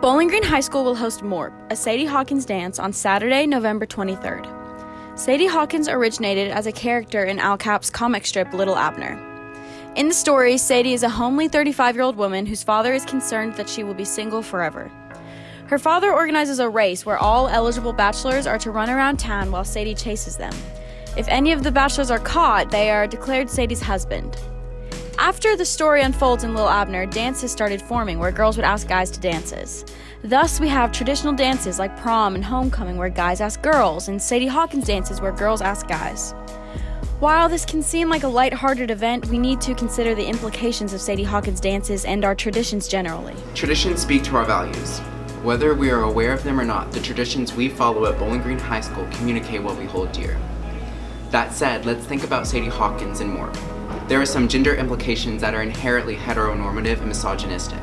Bowling Green High School will host MORP, a Sadie Hawkins dance, on Saturday, November 23rd. Sadie Hawkins originated as a character in Al Cap's comic strip Little Abner. In the story, Sadie is a homely 35-year-old woman whose father is concerned that she will be single forever. Her father organizes a race where all eligible bachelors are to run around town while Sadie chases them. If any of the bachelors are caught, they are declared Sadie's husband. After the story unfolds in Little Abner, dances started forming where girls would ask guys to dances. Thus, we have traditional dances like prom and homecoming where guys ask girls, and Sadie Hawkins dances where girls ask guys. While this can seem like a lighthearted event, we need to consider the implications of Sadie Hawkins dances and our traditions generally. Traditions speak to our values. Whether we are aware of them or not, the traditions we follow at Bowling Green High School communicate what we hold dear. That said, let's think about Sadie Hawkins and MORP. There are some gender implications that are inherently heteronormative and misogynistic.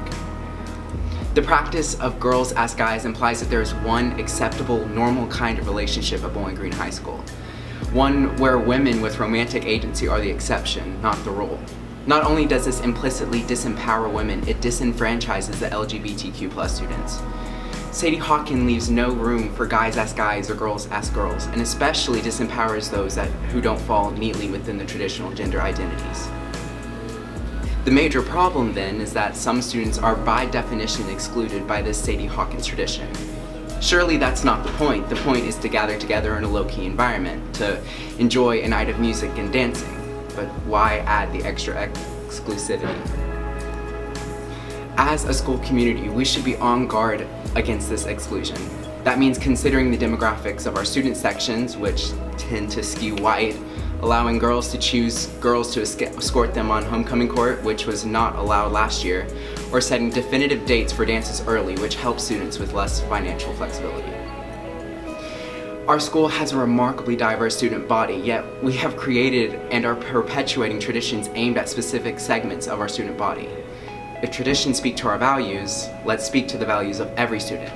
The practice of girls ask guys implies that there is one acceptable, normal kind of relationship at Bowling Green High School. One where women with romantic agency are the exception, not the rule. Not only does this implicitly disempower women, it disenfranchises the LGBTQ+ students. Sadie Hawkins leaves no room for guys ask guys or girls ask girls, and especially disempowers those who don't fall neatly within the traditional gender identities. The major problem then is that some students are by definition excluded by this Sadie Hawkins tradition. Surely that's not the point. The point is to gather together in a low-key environment, to enjoy a night of music and dancing. But why add the extra exclusivity? As a school community, we should be on guard against this exclusion. That means considering the demographics of our student sections, which tend to skew white, allowing girls to choose girls to escort them on homecoming court, which was not allowed last year, or setting definitive dates for dances early, which helps students with less financial flexibility. Our school has a remarkably diverse student body, yet we have created and are perpetuating traditions aimed at specific segments of our student body. If traditions speak to our values, let's speak to the values of every student,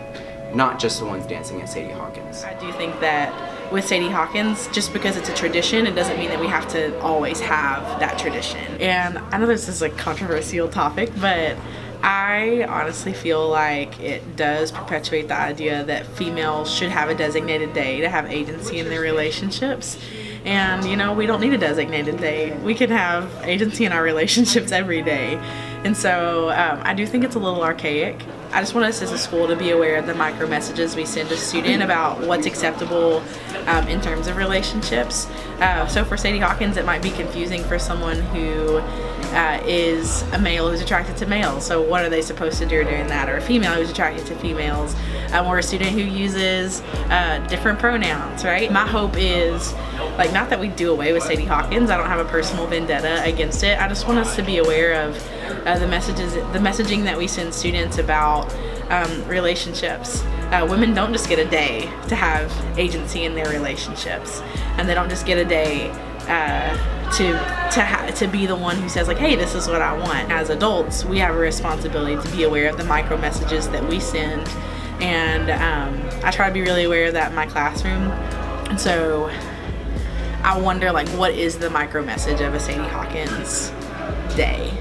not just the ones dancing at Sadie Hawkins. I do think that with Sadie Hawkins, just because it's a tradition, it doesn't mean that we have to always have that tradition. And I know this is a controversial topic, but I honestly feel like it does perpetuate the idea that females should have a designated day to have agency in their relationships. And you know, we don't need a designated day. We can have agency in our relationships every day. And so I do think it's a little archaic. I just want us as a school to be aware of the micro messages we send a student about what's acceptable in terms of relationships. So for Sadie Hawkins, it might be confusing for someone who is a male who's attracted to males. So what are they supposed to do during that? Or a female who's attracted to females. Or a student who uses different pronouns, right? My hope is, like, not that we do away with Sadie Hawkins. I don't have a personal vendetta against it. I just want us to be aware of the messaging that we send students about relationships. Women don't just get a day to have agency in their relationships, and they don't just get a day to be the one who says, like, hey, this is what I want. As adults, we have a responsibility to be aware of the micro messages that we send, and I try to be really aware of that in my classroom. And so I wonder, like, what is the micro message of a Sadie Hawkins day?